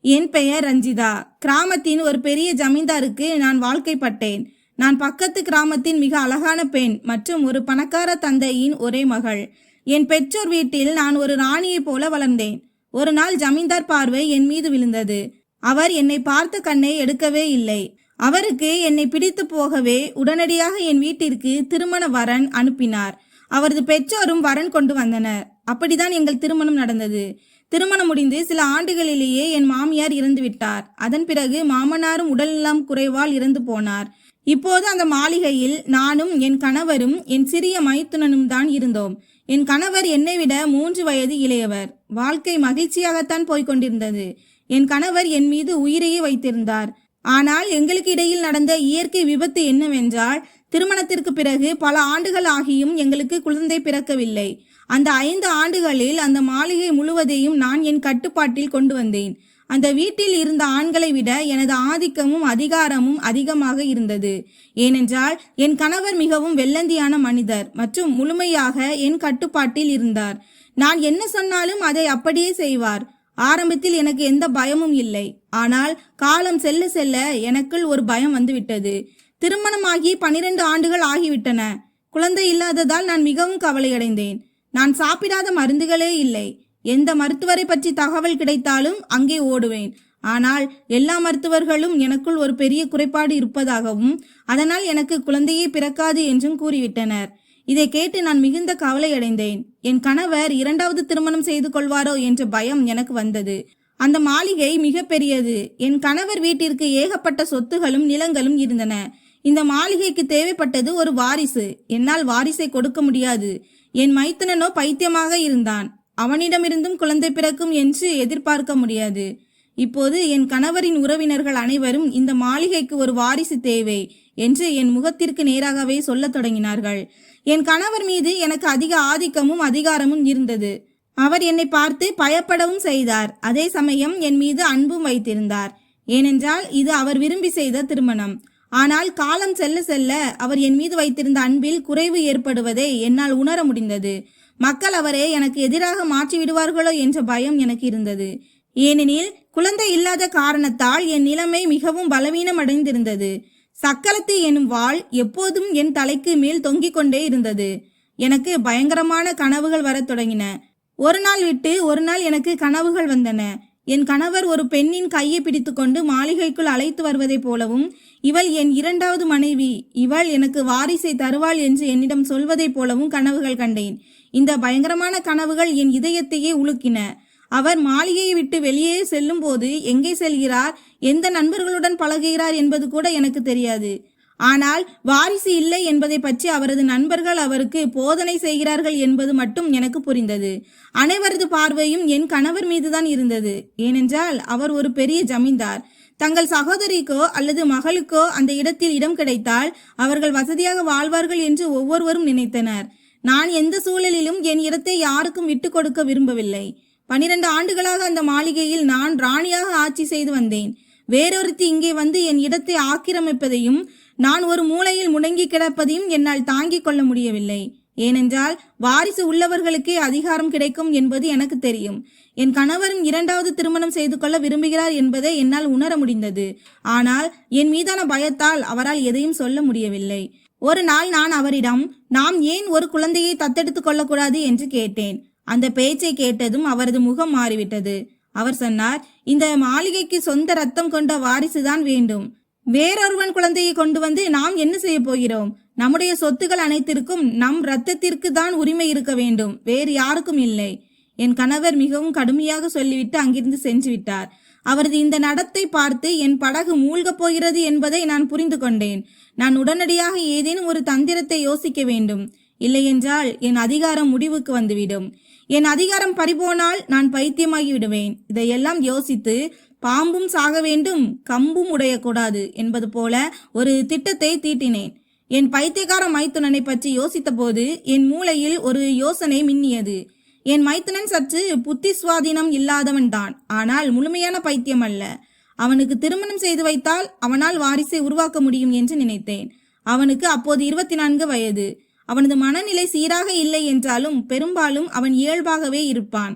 என் பெயர் ரஞ்சிதா. கிராமத்தின் ஒரு பெரிய ஜமீன்தாருக்கு நான் வாழ்க்கைப்பட்டேன். நான் பக்கத்து கிராமத்தின் மிக அழகான பெண் மற்றும் ஒரு பணக்கார தந்தையின் ஒரே மகள். என் பெற்றோர் வீட்டில் நான் ஒரு ராணியைப் போல வளர்ந்தேன். ஒரு நாள் ஜமீன்தார் பார்வை என் மீது விழுந்தது. அவர் என்னை பார்த்த கண்ணை எடுக்கவே இல்லை. அவருக்கு என்னை பிடித்து போகவே உடனடியாக என் வீட்டிற்கு திருமண வரன் அனுப்பினார். அவரது பெற்றோரும் வரன் கொண்டு வந்தனர். அப்படிதான் எங்கள் திருமணம் நடந்தது. திருமணம் முடிந்து சில ஆண்டுகளிலேயே என் மாமியார் இறந்து விட்டார். அதன் பிறகு மாமனாரும் உடல்நலம் குறைவால் இறந்து போனார். இப்போது அந்த மாளிகையில் நானும் என் கணவரும் என் சிறிய மைத்துனனும் தான் இருந்தோம். என் கணவர் என்னை விட 3 வயது இளையவர். வாழ்க்கை மகிழ்ச்சியாகத்தான் போய்கொண்டிருந்தது. என் கணவர் என் மீது உயிரையே வைத்திருந்தார். ஆனால் எங்களுக்கு இடையில் நடந்த இயற்கை விபத்து என்னவென்றால், திருமணத்திற்கு பிறகு பல ஆண்டுகள் ஆகியும் எங்களுக்கு குழந்தை பிறக்கவில்லை. அந்த 5 ஆண்டுகளில் அந்த மாளிகை முழுவதையும் நான் என் கட்டுப்பாட்டில் கொண்டு வந்தேன். அந்த வீட்டில் இருந்த ஆண்களை விட எனது ஆதிக்கமும் அதிகாரமும் அதிகமாக இருந்தது. ஏனென்றால் என் கணவர் மிகவும் வெள்ளந்தியான மனிதர் மற்றும் முழுமையாக என் கட்டுப்பாட்டில் இருந்தார். நான் என்ன சொன்னாலும் அதை அப்படியே செய்வார். ஆரம்பத்தில் எனக்கு எந்த பயமும் இல்லை. ஆனால் காலம் செல்ல செல்ல எனக்குள் ஒரு பயம் வந்துவிட்டது. திருமணமாகி 12 ஆண்டுகள் ஆகிவிட்டன. குழந்தை இல்லாததால் நான் மிகவும் கவலையடைந்தேன். நான் சாப்பிடாத மருந்துகளே இல்லை. எந்த மருத்துவரை பற்றி தகவல் கிடைத்தாலும் அங்கே ஓடுவேன். ஆனால் எல்லா மருத்துவர்களும் எனக்குள் ஒரு பெரிய குறைபாடு இருப்பதாகவும் அதனால் எனக்கு குழந்தையே பிறக்காது என்றும் கூறிவிட்டனர். இதை கேட்டு நான் மிகுந்த கவலையடைந்தேன். என் கணவர் 2வது திருமணம் செய்து கொள்வாரோ என்ற பயம் எனக்கு வந்தது. அந்த மாளிகை மிக பெரியது. என் கணவர் வீட்டிற்கு ஏகப்பட்ட சொத்துகளும் நிலங்களும் இருந்தன. இந்த மாளிகைக்கு தேவைப்பட்டது ஒரு வாரிசு. என்னால் வாரிசை கொடுக்க முடியாது. என் மைத்துனனோ பைத்தியமாக இருந்தான். அவனிடமிருந்தும் குழந்தை பிறக்கும் என்று எதிர்பார்க்க முடியாது. இப்போது என் கணவரின் உறவினர்கள் அனைவரும் இந்த மாளிகைக்கு ஒரு வாரிசு தேவை என்று என் முகத்திற்கு நேராகவே சொல்லத் தொடங்கினார்கள். என் கணவர் மீது எனக்கு அதிக ஆதிக்கமும் அதிகாரமும் இருந்தது. அவர் என்னை பார்த்து பயப்படவும் செய்தார். அதே சமயம் என் மீது அன்பும் வைத்திருந்தார். ஏனென்றால் இது அவர் விரும்பி செய்த திருமணம். ஆனால் காலம் செல்ல செல்ல அவர் என் மீது வைத்திருந்த அன்பில் குறைவு ஏற்படுவதை என்னால் உணர முடிந்தது. மக்கள் அவரை எனக்கு எதிராக மாற்றி விடுவார்களோ என்ற பயம் எனக்கு இருந்தது. ஏனெனில் குழந்தை இல்லாத காரணத்தால் என் நிலைமை மிகவும் பலவீனம் அடைந்திருந்தது. சக்கலத்து எனும் வாள் எப்போதும் என் தலைக்கு மேல் தொங்கிக் கொண்டே இருந்தது. எனக்கு பயங்கரமான கனவுகள் வரத் தொடங்கின. ஒரு நாள் விட்டு ஒரு நாள் எனக்கு கனவுகள் வந்தன. என் கணவர் ஒரு பெண்ணின் கையை பிடித்துக்கொண்டு மாளிகைக்குள் அழைத்து வருவதைப் போலவும், இவள் என் 2வது மனைவி, இவள் எனக்கு வாரிசை தருவாள் என்று என்னிடம் சொல்வதைப் போலவும் கனவுகள் கண்டேன். இந்த பயங்கரமான கனவுகள் என் இதயத்தையே உலுக்கின. அவர் மாளிகையை விட்டு வெளியே செல்லும் போது எங்கே செல்கிறார், எந்த நண்பர்களுடன் பழகுகிறார் என்பது கூட எனக்கு தெரியாது. ஆனால் வாரிசு இல்லை என்பதை பற்றி அவரது நண்பர்கள் அவருக்கு போதனை செய்கிறார்கள் என்பது மட்டும் எனக்கு புரிந்தது. அனைவரது பார்வையும் என் கணவர் மீதுதான் இருந்தது. ஏனென்றால் அவர் ஒரு பெரிய ஜமீன்தார். தங்கள் சகோதரிக்கோ அல்லது மகளுக்கோ அந்த இடத்தில் இடம் கிடைத்தால் அவர்கள் வசதியாக வாழ்வார்கள் என்று ஒவ்வொருவரும் நினைத்தனர். நான் எந்த சூழலிலும் என் இடத்தை யாருக்கும் விட்டு கொடுக்க விரும்பவில்லை. 12 ஆண்டுகளாக அந்த மாளிகையில் நான் ராணியாக ஆட்சி செய்து வந்தேன். வேறொருத்தி இங்கே வந்து என் இடத்தை ஆக்கிரமிப்பதையும் நான் ஒரு மூலையில் முடங்கி கிடப்பதையும் என்னால் தாங்கிக் கொள்ள முடியவில்லை. ஏனென்றால் வாரிசு உள்ளவர்களுக்கே அதிகாரம் கிடைக்கும் என்பது எனக்கு தெரியும். என் கணவரும் 2வது திருமணம் செய்து கொள்ள விரும்புகிறார் என்பதை என்னால் உணர முடிந்தது. ஆனால் என் மீதான பயத்தால் அவரால் எதையும் சொல்ல முடியவில்லை. ஒரு நாள் நான் அவரிடம், நாம் ஏன் ஒரு குழந்தையை தத்தெடுத்துக் கொள்ளக்கூடாது என்று கேட்டேன். அந்த பேச்சை கேட்டதும் அவரது முகம் மாறிவிட்டது. அவர் சொன்னார், இந்த மாளிகைக்கு சொந்த ரத்தம் கொண்ட வாரிசுதான் வேண்டும். வேறொருவன் குழந்தையை கொண்டு வந்து நாம் என்ன செய்ய போகிறோம்? நம்முடைய சொத்துக்கள் அனைத்திற்கும் நம் இரத்தத்திற்கு தான் உரிமை இருக்க வேண்டும், வேறு யாருக்கும் இல்லை. என் கணவர் மிகவும் கடுமையாக சொல்லிவிட்டு அங்கிருந்து சென்று விட்டார். அவரது இந்த நடத்தை பார்த்து என் படகு மூழ்கப் போகிறது என்பதை நான் புரிந்து கொண்டேன். நான் உடனடியாக ஏதேனும் ஒரு தந்திரத்தை யோசிக்க வேண்டும். இல்லையென்றால் என் அதிகாரம் முடிவுக்கு வந்துவிடும். என் அதிகாரம் பறிபோனால் நான் பைத்தியமாகி விடுவேன். இதையெல்லாம் யோசித்து பாம்பும் சாக வேண்டும், கம்பும் உடையக்கூடாது என்பது போல ஒரு திட்டத்தை தீட்டினேன். என் பைத்தியக்கார மைத்துனனை பற்றி யோசித்த போது என் மூளையில் ஒரு யோசனை மின்னியது. என் மைத்துனன் சற்று புத்தி சுவாதீனம் இல்லாதவன் தான், ஆனால் முழுமையான பைத்தியம் அல்ல. அவனுக்கு திருமணம் செய்து வைத்தால் அவனால் வாரிசை உருவாக்க முடியும் என்று நினைத்தேன். அவனுக்கு அப்போது 24 வயது. அவனது மனநிலை சீராக இல்லை என்றாலும் பெரும்பாலும் அவன் இயல்பாகவே இருப்பான்.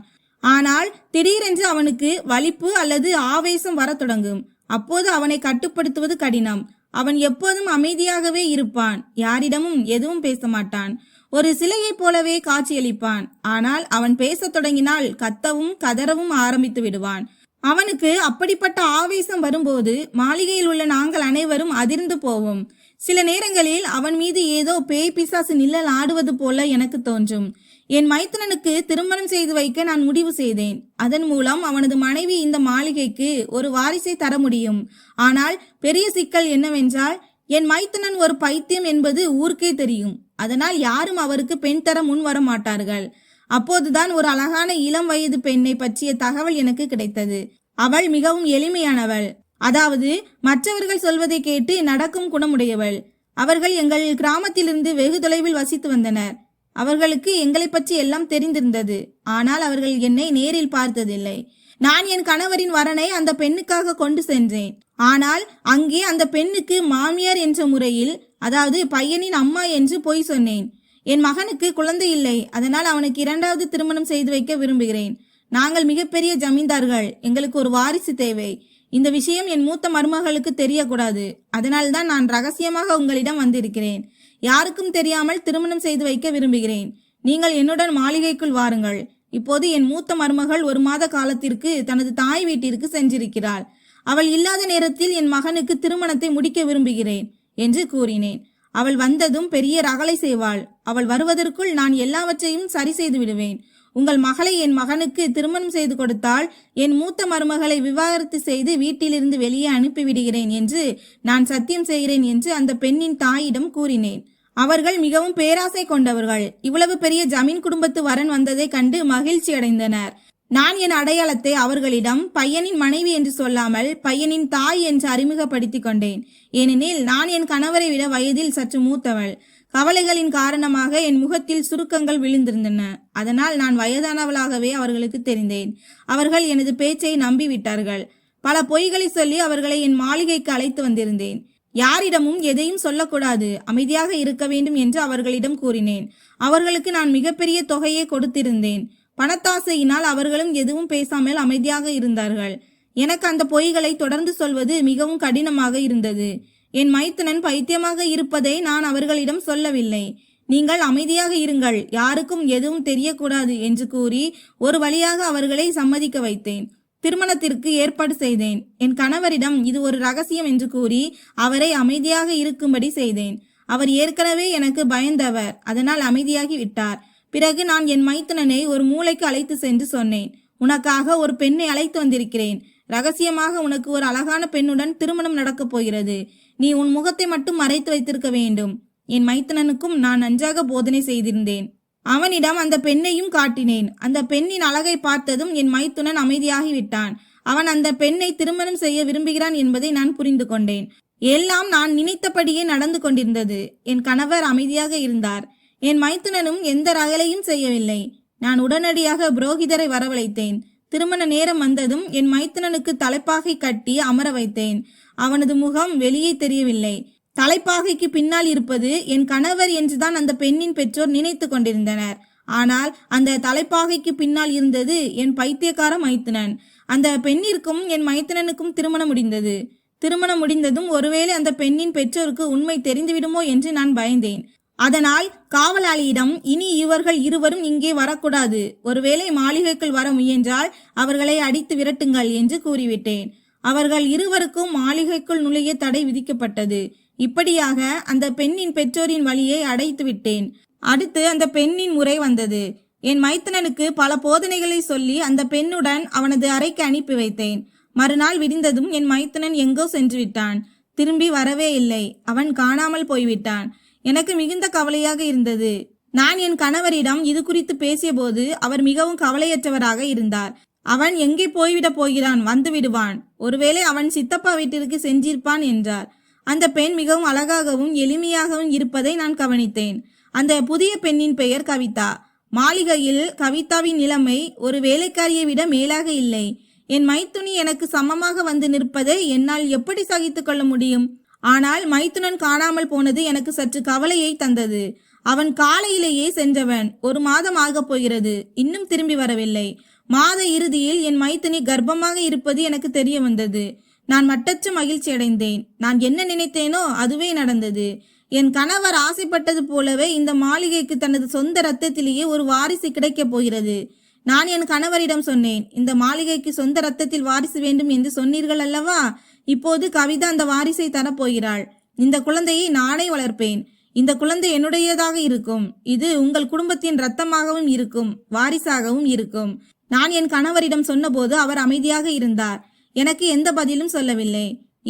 ஆனால் திடீரென்று அவனுக்கு வலிப்பு அல்லது ஆவேசம் வரத் தொடங்கும். அப்போது அவனை கட்டுப்படுத்துவது கடினம். அவன் எப்போதும் அமைதியாகவே இருப்பான், யாரிடமும் எதுவும் பேச மாட்டான், ஒரு சிலையைப் போலவே காட்சியளிப்பான். ஆனால் அவன் பேசத் தொடங்கினால் கத்தவும் கதறவும் ஆரம்பித்து விடுவான். அவனுக்கு அப்படிப்பட்ட ஆவேசம் வரும்போது மாளிகையில் உள்ள நாங்கள் அனைவரும் அதிர்ந்து போவோம். சில நேரங்களில் அவன் மீது ஏதோ பேய் பிசாசு நிழல் ஆடுவது போல எனக்கு தோன்றும். என் மைத்துனனுக்கு திருமணம் செய்து வைக்க நான் முடிவு செய்தேன். அதன் மூலம் அவனது மனைவி இந்த மாளிகைக்கு ஒரு வாரிசை தர முடியும். ஆனால் பெரிய சிக்கல் என்னவென்றால், என் மைத்துனன் ஒரு பைத்தியம் என்பது ஊருக்கே தெரியும். அதனால் யாரும் அவருக்கு பெண் தர முன் வர மாட்டார்கள். அப்போதுதான் ஒரு அழகான இளம் வயது பெண்ணை பற்றிய தகவல் எனக்கு கிடைத்தது. அவள் மிகவும் எளிமையானவள், அதாவது மற்றவர்கள் சொல்வதை கேட்டு நடக்கும் குணமுடையவள். அவர்கள் எங்கள் கிராமத்திலிருந்து வெகு தொலைவில் வசித்து வந்தனர். அவர்களுக்கு எங்களை பற்றி எல்லாம் தெரிந்திருந்தது. ஆனால் அவர்கள் என்னை நேரில் பார்த்ததில்லை. நான் என் கணவரின் வரனை அந்த பெண்ணுக்காக கொண்டு சென்றேன். ஆனால் அங்கே அந்த பெண்ணுக்கு மாமியார் என்ற முறையில், அதாவது பையனின் அம்மா என்று பொய் சொன்னேன். என் மகனுக்கு குழந்தை இல்லை, அதனால் அவனுக்கு 2வது திருமணம் செய்து வைக்க விரும்புகிறேன். நாங்கள் மிகப்பெரிய ஜமீன்தார்கள், எங்களுக்கு ஒரு வாரிசு தேவை. இந்த விஷயம் என் மூத்த மருமகளுக்கு தெரியக்கூடாது. அதனால்தான் நான் ரகசியமாக உங்களிடம் வந்திருக்கிறேன். யாருக்கும் தெரியாமல் திருமணம் செய்து வைக்க விரும்புகிறேன். நீங்கள் என்னுடன் மாளிகைக்குள் வாருங்கள். இப்போது என் மூத்த மருமகள் 1 மாத காலத்திற்கு தனது தாய் வீட்டிற்கு சென்றிருக்கிறாள். அவள் இல்லாத நேரத்தில் என் மகனுக்கு திருமணத்தை முடிக்க விரும்புகிறேன் என்று கூறினேன். அவள் வந்ததும் பெரிய ரகளை செய்வாள். அவள் வருவதற்குள் நான் எல்லாவற்றையும் சரி செய்து விடுவேன். உங்கள் மகளை என் மகனுக்கு திருமணம் செய்து கொடுத்தால் என் மூத்த மருமகளை விவாகரத்து செய்து வீட்டிலிருந்து வெளியே அனுப்பிவிடுகிறேன் என்று நான் சத்தியம் செய்கிறேன் என்று அந்த பெண்ணின் தாயிடம் கூறினேன். அவர்கள் மிகவும் பேராசை கொண்டவர்கள். இவ்வளவு பெரிய ஜமீன் குடும்பத்து வரன் வந்ததை கண்டு மகிழ்ச்சி அடைந்தனர். நான் என் அடையாளத்தை அவர்களிடம் பையனின் மனைவி என்று சொல்லாமல் பையனின் தாய் என்று அறிமுகப்படுத்திக் கொண்டேன். ஏனெனில் நான் என் கணவரை விட வயதில் சற்று மூத்தவள். கவலைகளின் காரணமாக என் முகத்தில் சுருக்கங்கள் விழுந்திருந்தன. அதனால் நான் வயதானவளாகவே அவர்களுக்கு தெரிந்தேன். அவர்கள் எனது பேச்சை நம்பிவிட்டார்கள். பல பொய்களை சொல்லி அவர்களை என் மாளிகைக்கு அழைத்து வந்திருந்தேன். யாரிடமும் எதையும் சொல்லக்கூடாது, அமைதியாக இருக்க வேண்டும் என்று அவர்களிடம் கூறினேன். அவர்களுக்கு நான் மிகப்பெரிய தொகையை கொடுத்திருந்தேன். பணத்தாசையினால் அவர்களும் எதுவும் பேசாமல் அமைதியாக இருந்தார்கள். எனக்கு அந்த பொய்களை தொடர்ந்து சொல்வது மிகவும் கடினமாக இருந்தது. என் மைத்துனன் பைத்தியமாக இருப்பதை நான் அவர்களிடம் சொல்லவில்லை. நீங்கள் அமைதியாக இருங்கள், யாருக்கும் எதுவும் தெரியக்கூடாது என்று கூறி ஒரு வழியாக அவர்களை சம்மதிக்க வைத்தேன். திருமணத்திற்கு ஏற்பாடு செய்தேன். என் கணவரிடம் இது ஒரு ரகசியம் என்று கூறி அவரை அமைதியாக இருக்கும்படி செய்தேன். அவர் ஏற்கனவே எனக்கு பயந்தவர், அதனால் அமைதியாகி விட்டார். பிறகு நான் என் மைத்துனனை ஒரு மூலைக்கு அழைத்து சென்று சொன்னேன், உனக்காக ஒரு பெண்ணை அழைத்து வந்திருக்கிறேன். ரகசியமாக உனக்கு ஒரு அழகான பெண்ணுடன் திருமணம் நடக்கப் போகிறது. நீ உன் முகத்தை மட்டும் மறைத்து வைத்திருக்க வேண்டும். என் மைத்துனனுக்கும் நான் நன்றாக போதனை செய்திருந்தேன். அவனிடம் அந்த பெண்ணையும் காட்டினேன். அந்த பெண்ணின் அழகை பார்த்ததும் என் மைத்துனன் அமைதியாகிவிட்டான். அவன் அந்த பெண்ணை திருமணம் செய்ய விரும்புகிறான் என்பதை நான் புரிந்து கொண்டேன். எல்லாம் நான் நினைத்தபடியே நடந்து கொண்டிருந்தது. என் கணவர் அமைதியாக இருந்தார். என் மைத்துனனும் எந்த ரகலையும் செய்யவில்லை. நான் உடனடியாக புரோகிதரை வரவழைத்தேன். திருமண நேரம் வந்ததும் என் மைத்துனனுக்கு தலைப்பாகை கட்டி அமர வைத்தேன். அவனது முகம் வெளியே தெரியவில்லை. தலைப்பாகைக்கு பின்னால் இருப்பது என் கணவர் என்றுதான் அந்த பெண்ணின் பெற்றோர் நினைத்து கொண்டிருந்தனர். ஆனால் அந்த தலைப்பாகைக்கு பின்னால் இருந்தது என் பைத்தியக்கார மைத்துனன். அந்த பெண்ணிற்கும் என் மைத்துனனுக்கும் திருமணம் முடிந்தது. திருமணம் முடிந்ததும் ஒருவேளை அந்த பெண்ணின் பெற்றோருக்கு உண்மை தெரிந்துவிடுமோ என்று நான் பயந்தேன். அதனால் காவலாளியிடம், இனி இவர்கள் இருவரும் இங்கே வரக்கூடாது, ஒருவேளை மாளிகைக்குள் வர முயன்றால் அவர்களை அடித்து விரட்டுங்கள் என்று கூறிவிட்டேன். அவர்கள் இருவருக்கும் மாளிகைக்குள் நுழைய தடை விதிக்கப்பட்டது. இப்படியாக அந்த பெண்ணின் பெற்றோரின் வழியை அடைத்து விட்டேன். அடுத்து அந்த பெண்ணின் முறை வந்தது. என் மைத்துனனுக்கு பல போதனைகளை சொல்லி அந்த பெண்ணுடன் அவனது அறைக்கு அனுப்பி வைத்தேன். மறுநாள் விடிந்ததும் என் மைத்துனன் எங்கோ சென்று விட்டான். திரும்பி வரவே இல்லை. அவன் காணாமல் போய்விட்டான். எனக்கு மிகுந்த கவலையாக இருந்தது. நான் என் கணவரிடம் இது குறித்து பேசிய போது அவர் மிகவும் கவலையற்றவராக இருந்தார். அவன் எங்கே போய்விடப் போகிறான், வந்து விடுவான், ஒருவேளை அவன் சித்தப்பா வீட்டிற்கு சென்றிருப்பான் என்றார். அந்த பெண் மிகவும் அழகாகவும் எளிமையாகவும் இருப்பதை நான் கவனித்தேன். அந்த புதிய பெண்ணின் பெயர் கவிதா. மாளிகையில் கவிதாவின் நிலைமை ஒரு வேலைக்காரியை விட மேலாக இல்லை. என் மைத்துனி எனக்கு சமமாக வந்து நிற்பதை என்னால் எப்படி சகித்துக் கொள்ள முடியும்? ஆனால் மைத்துனன் காணாமல் போனது எனக்கு சற்று கவலையை தந்தது. அவன் காலையிலேயே சென்றவன். 1 மாதம் ஆகப் போகிறது, இன்னும் திரும்பி வரவில்லை. மாத இறுதியில் என் மைத்துனி கர்ப்பமாக இருப்பது எனக்கு தெரிய வந்தது. நான் மட்டற்ற மகிழ்ச்சி அடைந்தேன். நான் என்ன நினைத்தேனோ அதுவே நடந்தது. என் கணவர் ஆசைப்பட்டது போலவே இந்த மாளிகைக்கு தனது சொந்த ரத்தத்திலேயே ஒரு வாரிசு கிடைக்கப் போகிறது. நான் என் கணவரிடம் சொன்னேன், இந்த மாளிகைக்கு சொந்த ரத்தத்தில் வாரிசு வேண்டும் என்று சொன்னீர்கள் அல்லவா? இப்போது கவிதா அந்த வாரிசை தரப்போகிறாள். இந்த குழந்தையை நானே வளர்ப்பேன். இந்த குழந்தை என்னுடையதாக இருக்கும். இது உங்கள் குடும்பத்தின் ரத்தமாகவும் இருக்கும், வாரிசாகவும் இருக்கும். நான் என் கணவரிடம் சொன்னபோது அவர் அமைதியாக இருந்தார். எனக்கு எந்த பதிலும் சொல்லவில்லை.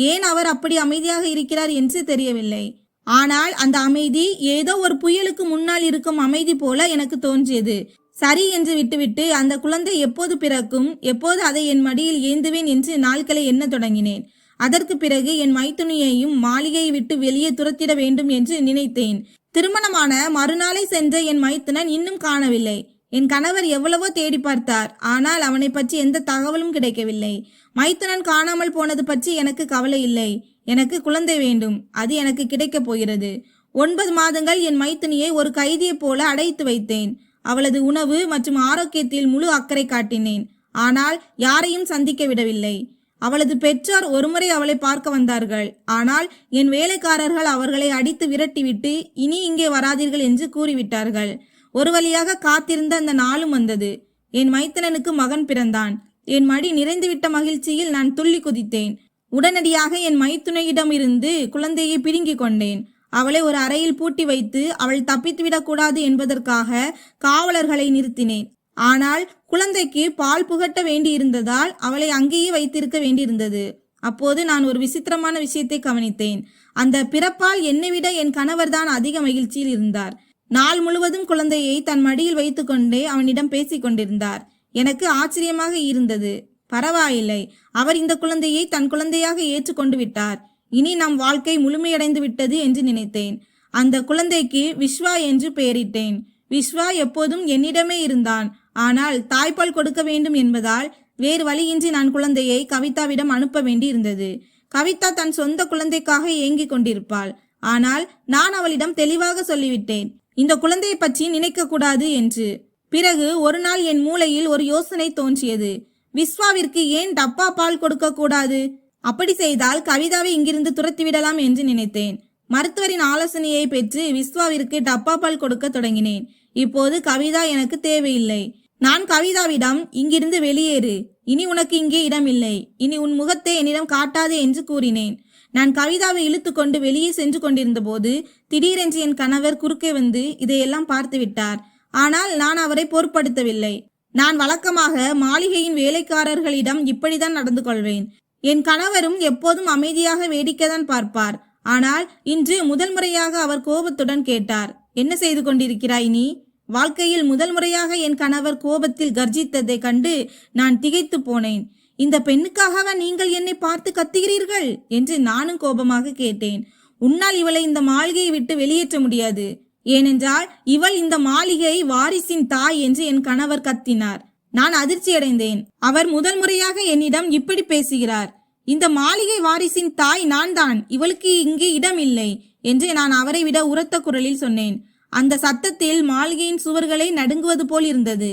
ஏன் அவர் அப்படி அமைதியாக இருக்கிறார் என்று தெரியவில்லை. ஆனால் அந்த அமைதி ஏதோ ஒரு புயலுக்கு முன்னால் இருக்கும் அமைதி போல எனக்கு தோன்றியது. சரி என்று விட்டுவிட்டு அந்த குழந்தை எப்போது பிறக்கும், எப்போது அதை என் மடியில் ஏந்துவேன் என்று நாட்களை எண்ண தொடங்கினேன். அதற்கு பிறகு என் மைத்துனியையும் மாளிகையை விட்டு வெளியே துரத்திட வேண்டும் என்று நினைத்தேன். திருமணமான மறுநாளை சென்ற என் மைத்துனன் இன்னும் காணவில்லை. என் கணவர் எவ்வளவோ தேடி பார்த்தார். ஆனால் அவனை பற்றி எந்த தகவலும் கிடைக்கவில்லை. மைத்துனன் காணாமல் போனது பற்றி எனக்கு கவலை இல்லை. எனக்கு குழந்தை வேண்டும். அது எனக்கு கிடைக்கப் போகிறது. 9 மாதங்கள் என் மைத்துனியை ஒரு கைதியைப் போல அடைத்து வைத்தேன். அவளது உணவு மற்றும் ஆரோக்கியத்தில் முழு அக்கறை காட்டினேன். ஆனால் யாரையும் சந்திக்க விடவில்லை. அவளது பெற்றோர் ஒருமுறை அவளை பார்க்க வந்தார்கள். ஆனால் என் வேலைக்காரர்கள் அவர்களை அடித்து விரட்டிவிட்டு இனி இங்கே வராதீர்கள் என்று கூறிவிட்டார்கள். ஒரு வழியாக காத்திருந்த அந்த நாளும் வந்தது. என் மைத்துனனுக்கு மகன் பிறந்தான். என் மடி நிறைந்துவிட்ட மகிழ்ச்சியில் நான் துள்ளி குதித்தேன். உடனடியாக என் மைத்துனையிடமிருந்து குழந்தையை பிடுங்கிக் கொண்டேன். அவளை ஒரு அறையில் பூட்டி வைத்து அவள் தப்பித்துவிடக்கூடாது என்பதற்காக காவலர்களை நிறுத்தினேன். ஆனால் குழந்தைக்கு பால் புகட்ட வேண்டியிருந்ததால் அவளை அங்கேயே வைத்திருக்க வேண்டியிருந்தது. அப்போது நான் ஒரு விசித்திரமான விஷயத்தை கவனித்தேன். அந்த பிறப்பால் என்னை விட என் கணவர் தான் அதிக மகிழ்ச்சியில் இருந்தார். நாள் முழுவதும் குழந்தையை தன் மடியில் வைத்துக்கொண்டே அவனிடம் பேசிக் கொண்டிருந்தார். எனக்கு ஆச்சரியமாக இருந்தது. பரவாயில்லை, அவர் இந்த குழந்தையை தன் குழந்தையாக ஏற்றுக்கொண்டு விட்டார். இனி நம் வாழ்க்கை முழுமையடைந்து விட்டது என்று நினைத்தேன். அந்த குழந்தைக்கு விஸ்வா என்று பெயரிட்டேன். விஸ்வா எப்போதும் என்னிடமே இருந்தான். ஆனால் தாய்ப்பால் கொடுக்க வேண்டும் என்பதால் வேறு வழியின்றி நான் குழந்தையை கவிதாவிடம் அனுப்ப வேண்டி இருந்தது. கவிதா தன் சொந்த குழந்தைக்காக ஏங்கிக் கொண்டிருப்பாள். ஆனால் நான் அவளிடம் தெளிவாக சொல்லிவிட்டேன், இந்த குழந்தையை பற்றி நினைக்க கூடாது என்று. பிறகு ஒரு நாள் என் மூளையில் ஒரு யோசனை தோன்றியது. விஸ்வாவிற்கு ஏன் டப்பா பால் கொடுக்க கூடாது? அப்படி செய்தால் கவிதாவை இங்கிருந்து துரத்திவிடலாம் என்று நினைத்தேன். மருத்துவரின் ஆலோசனையை பெற்று விஸ்வாவிற்கு டப்பா பால் கொடுக்க தொடங்கினேன். இப்போது கவிதா எனக்கு தேவையில்லை. நான் கவிதாவிடம் இங்கிருந்து வெளியேறு, இனி உனக்கு இங்கே இடமில்லை, இனி உன் முகத்தை என்னிடம் காட்டாதே என்று கூறினேன். நான் கவிதாவை இழுத்து கொண்டு வெளியே சென்று கொண்டிருந்த போது திடீரென்று என் கணவர் குறுக்கே வந்து இதையெல்லாம் பார்த்து விட்டார். ஆனால் நான் அவரை பொருட்படுத்தவில்லை. நான் வழக்கமாக மாளிகையின் வேலைக்காரர்களிடம் இப்படிதான் நடந்து கொள்வேன். என் கணவரும் எப்போதும் அமைதியாக வேடிக்கைதான் பார்ப்பார். ஆனால் இன்று முதல் முறையாக அவர் கோபத்துடன் கேட்டார், என்ன செய்து கொண்டிருக்கிறாய் நீ? வாழ்க்கையில் முதல் முறையாக என் கணவர் கோபத்தில் கர்ஜித்ததை கண்டு நான் திகைத்து போனேன். இந்த பெண்ணுக்காகவா நீங்கள் என்னை பார்த்து கத்துகிறீர்கள் என்று நானும் கோபமாக கேட்டேன். உன்னால் இவளை இந்த மாளிகையை விட்டு வெளியேற்ற முடியாது. ஏனென்றால் இவள் இந்த மாளிகை வாரிசின் தாய் என்று என் கணவர் கத்தினார். நான் அதிர்ச்சியடைந்தேன். அவர் முதல் முறையாக என்னிடம் இப்படி பேசுகிறார். இந்த மாளிகை வாரிசின் தாய் நான் தான், இவளுக்கு இங்கே இடம் இல்லை என்று நான் அவரை விட உரத்த குரலில் சொன்னேன். அந்த சத்தத்தில் மாளிகையின் சுவர்களை நடுங்குவது போல் இருந்தது.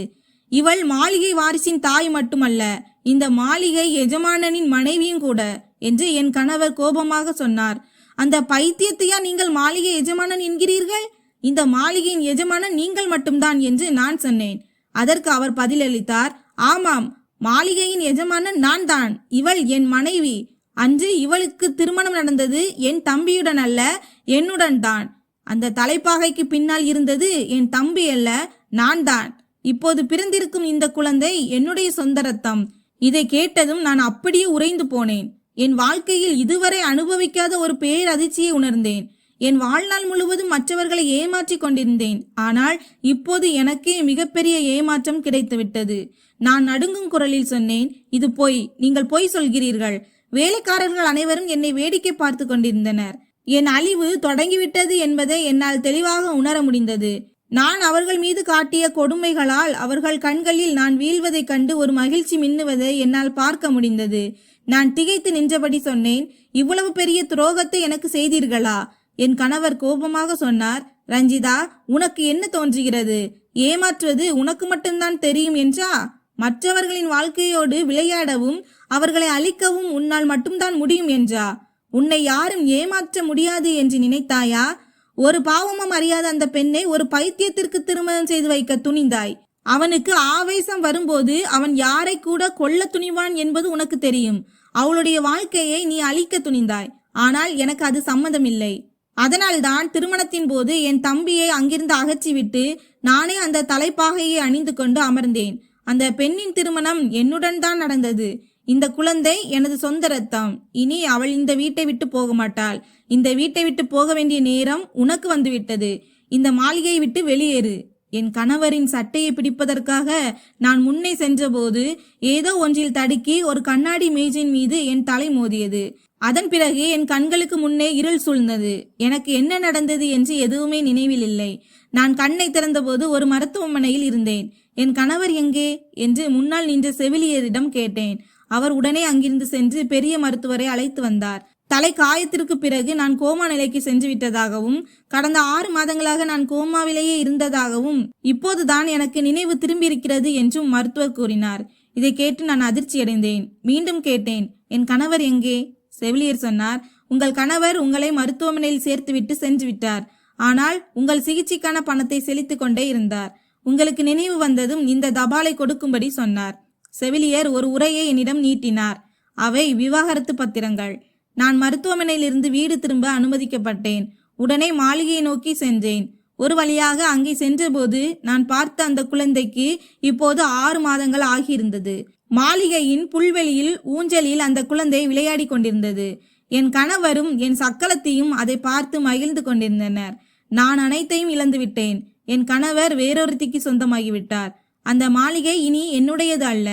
இவள் மாளிகை வாரிசின் தாய் மட்டுமல்ல, இந்த மாளிகை எஜமானனின் மனைவியும் கூட என்று என் கணவர் கோபமாக சொன்னார். அந்த பைத்தியத்தையா நீங்கள் மாளிகை எஜமானன் என்கிறீர்கள்? இந்த மாளிகையின் எஜமானன் நீங்கள் மட்டும்தான் என்று நான் சொன்னேன். அதற்கு அவர் பதிலளித்தார், ஆமாம், மாளிகையின் எஜமானன் நான் தான். இவள் என் மனைவி. அன்று இவளுக்கு திருமணம் நடந்தது என் தம்பியுடன் அல்ல, என்னுடன் தான். அந்த தலைப்பாகைக்கு பின்னால் இருந்தது என் தம்பி அல்ல, நான் தான். இப்போது பிறந்திருக்கும் இந்த குழந்தை என்னுடைய சொந்த ரத்தம். இதை கேட்டதும் நான் அப்படியே உறைந்து போனேன். என் வாழ்க்கையில் இதுவரை அனுபவிக்காத ஒரு பேரதிர்ச்சியை உணர்ந்தேன். என் வாழ்நாள் முழுவதும் மற்றவர்களை ஏமாற்றி கொண்டிருந்தேன். ஆனால் இப்போது எனக்கே மிகப்பெரிய ஏமாற்றம் கிடைத்துவிட்டது. நான் நடுங்கும் குரலில் சொன்னேன், இது பொய், நீங்கள் பொய் சொல்கிறீர்கள். வேலைக்காரர்கள் அனைவரும் என்னை வேடிக்கை பார்த்து கொண்டிருந்தனர். என் அழிவு தொடங்கிவிட்டது என்பதை என்னால் தெளிவாக உணர முடிந்தது. நான் அவர்கள் மீது காட்டிய கொடுமைகளால் அவர்கள் கண்களில் நான் வீழ்வதைக் கண்டு ஒரு மகிழ்ச்சி மின்னுவதை என்னால் பார்க்க முடிந்தது. நான் திகைத்து நின்றபடி சொன்னேன், இவ்வளவு பெரிய துரோகத்தை எனக்கு செய்தீர்களா? என் கணவர் கோபமாக சொன்னார், ரஞ்சிதா, உனக்கு என்ன தோன்றுகிறது? ஏமாற்றுவது உனக்கு மட்டும்தான் தெரியும் என்றா? மற்றவர்களின் வாழ்க்கையோடு விளையாடவும் அவர்களை அழிக்கவும் உன்னால் மட்டும்தான் முடியும் என்றா? உன்னை யாரும் ஏமாற்ற முடியாது என்று நினைத்தாயா? ஒரு பாவமும் அறியாத அந்த பெண்ணை ஒரு பைத்தியத்திற்கு திருமணம் செய்து வைக்க துணிந்தாய். அவனுக்கு ஆவேசம் வரும்போது அவன் யாரை கூட கொல்ல துணிவான் என்பது உனக்கு தெரியும். அவளுடைய வாழ்க்கையை நீ அழிக்க துணிந்தாய். ஆனால் எனக்கு அது சம்மதமில்லை. அதனால்தான் திருமணத்தின் போது என் தம்பியை அங்கிருந்து அகற்றிவிட்டு நானே அந்த தலைப்பாகையை அணிந்து கொண்டு அமர்ந்தேன். அந்த பெண்ணின் திருமணம் என்னுடன் தான் நடந்தது. இந்த குழந்தை எனது சொந்த ரத்தம். இனி அவள் இந்த வீட்டை விட்டு போக மாட்டாள். இந்த வீட்டை விட்டு போக வேண்டிய நேரம் உனக்கு வந்துவிட்டது. இந்த மாளிகையை விட்டு வெளியேறு. என் கணவரின் சட்டையை பிடிப்பதற்காக நான் முன்னே சென்றபோது ஏதோ ஒன்றில் தடுக்கி ஒரு கண்ணாடி மேஜின் மீது என் தலை மோதியது. அதன் பிறகு என் கண்களுக்கு முன்னே இருள் சூழ்ந்தது. எனக்கு என்ன நடந்தது என்று எதுவுமே நினைவில் இல்லை. நான் கண்ணை திறந்தபோது ஒரு மருத்துவமனையில் இருந்தேன். என் கணவர் எங்கே என்று முன்னால் நின்ற செவிலியரிடம் கேட்டேன். அவர் உடனே அங்கிருந்து சென்று பெரிய மருத்துவரை அழைத்து வந்தார். தலை காயத்திற்கு பிறகு நான் கோமா நிலைக்கு சென்று விட்டதாகவும் கடந்த 6 மாதங்களாக நான் கோமாவிலேயே இருந்ததாகவும் இப்போதுதான் எனக்கு நினைவு திரும்பியிருக்கிறது என்றும் மருத்துவர் கூறினார். இதை கேட்டு நான் அதிர்ச்சியடைந்தேன். மீண்டும் கேட்டேன், என் கணவர் எங்கே? செவிலியர் சொன்னார், உங்கள் கணவர் உங்களை மருத்துவமனையில் சேர்த்துவிட்டு சென்று விட்டார். ஆனால் உங்கள் சிகிச்சைக்கான பணத்தை செலுத்திக் கொண்டே இருந்தார். உங்களுக்கு நினைவு வந்ததும் இந்த தபாலை கொடுக்கும்படி சொன்னார். செவிலியர் ஒரு உரையை என்னிடம் நீட்டினார். அவை விவாகரத்து பத்திரங்கள். நான் மருத்துவமனையிலிருந்து வீடு திரும்ப அனுமதிக்கப்பட்டேன். உடனே மாளிகையை நோக்கி சென்றேன். ஒரு வழியாக அங்கே சென்றபோது நான் பார்த்த அந்த குழந்தைக்கு இப்போது 6 மாதங்கள் ஆகியிருந்தது. மாளிகையின் புல்வெளியில் ஊஞ்சலில் அந்த குழந்தை விளையாடி கொண்டிருந்தது. என் கணவரும் என் சக்களத்தையும் அதை பார்த்து மகிழ்ந்து கொண்டிருந்தனர். நான் அனைத்தையும் இழந்துவிட்டேன். என் கணவர் வேறொருத்திக்கு சொந்தமாகிவிட்டார். அந்த மாளிகை இனி என்னுடையது அல்ல.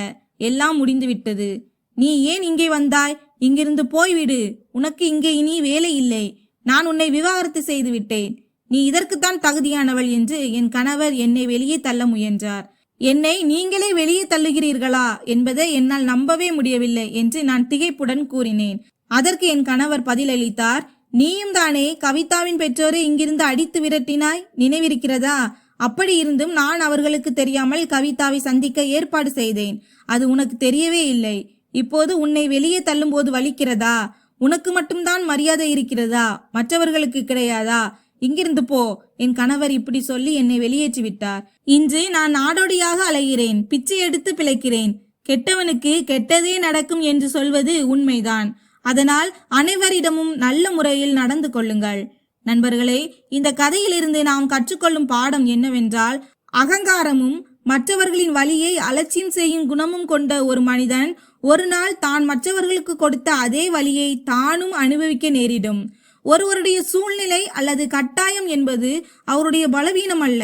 எல்லாம் முடிந்துவிட்டது. நீ ஏன் இங்கே வந்தாய்? இங்கிருந்து போய்விடு. உனக்கு இங்கே இனி வேலை இல்லை. நான் உன்னை விவாகரத்து செய்து விட்டேன். நீ இதற்குத்தான் தகுதியானவள் என்று என் கணவர் என்னை வெளியே தள்ள முயன்றார். என்னை நீங்களே வெளியே தள்ளுகிறீர்களா என்பதை என்னால் நம்பவே முடியவில்லை என்று நான் திகைப்புடன் கூறினேன். அதற்கு என் கணவர் பதிலளித்தார், நீயும் தானே கவிதாவின் பெற்றோரை இங்கிருந்து அடித்து விரட்டினாய், நினைவிருக்கிறதா? அப்படி இருந்தும் நான் அவர்களுக்கு தெரியாமல் கவிதாவை சந்திக்க ஏற்பாடு செய்தேன். அது உனக்கு தெரியவே இல்லை. இப்போது உன்னை வெளியே தள்ளும் போது வலிக்கிறதா? உனக்கு மட்டும்தான் மரியாதை இருக்கிறதா? மற்றவர்களுக்கு கிடையாதா? இங்கிருந்து போ. என் கணவர் இப்படி சொல்லி என்னை வெளியேற்றி விட்டார். இன்று நான் நாடோடியாக அலைகிறேன். பிச்சை எடுத்து பிழைக்கிறேன். கெட்டவனுக்கு கெட்டதே நடக்கும் என்று சொல்வது உண்மைதான். அதனால் அனைவரிடமும் நல்ல முறையில் நடந்து கொள்ளுங்கள். நண்பர்களே, இந்த கதையிலிருந்து நாம் கற்றுக்கொள்ளும் பாடம் என்னவென்றால், அகங்காரமும் மற்றவர்களின் வழியை அலட்சியம் செய்யும் குணமும் கொண்ட ஒரு மனிதன் ஒரு நாள் தான் மற்றவர்களுக்கு கொடுத்த அதே வழியை தானும் அனுபவிக்க நேரிடும். ஒருவருடைய சூழ்நிலை அல்லது கட்டாயம் என்பது அவருடைய பலவீனம் அல்ல.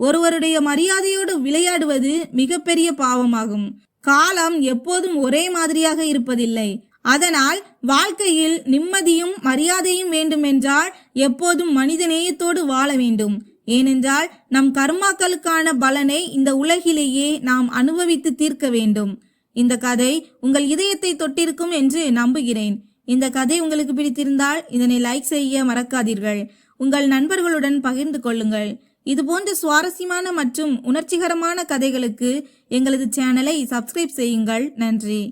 ஒருவருடைய மரியாதையோடு விளையாடுவது மிகப்பெரிய பாவமாகும். காலம் எப்போதும் ஒரே மாதிரியாக இருப்பதில்லை. அதனால் வாழ்க்கையில் நிம்மதியும் மரியாதையும் வேண்டுமென்றால் எப்போதும் மனிதநேயத்தோடு வாழ வேண்டும். ஏனென்றால் நம் கர்மாக்களுக்கான பலனை இந்த உலகிலேயே நாம் அனுபவித்து தீர்க்க வேண்டும். இந்த கதை உங்கள் இதயத்தை தொட்டிருக்கும் என்று நம்புகிறேன். இந்த கதை உங்களுக்கு பிடித்திருந்தால் இதனை லைக் செய்ய மறக்காதீர்கள். உங்கள் நண்பர்களுடன் பகிர்ந்து கொள்ளுங்கள். இதுபோன்ற சுவாரஸ்யமான மற்றும் உணர்ச்சிகரமான கதைகளுக்கு எங்களது சேனலை சப்ஸ்கிரைப் செய்யுங்கள். நன்றி.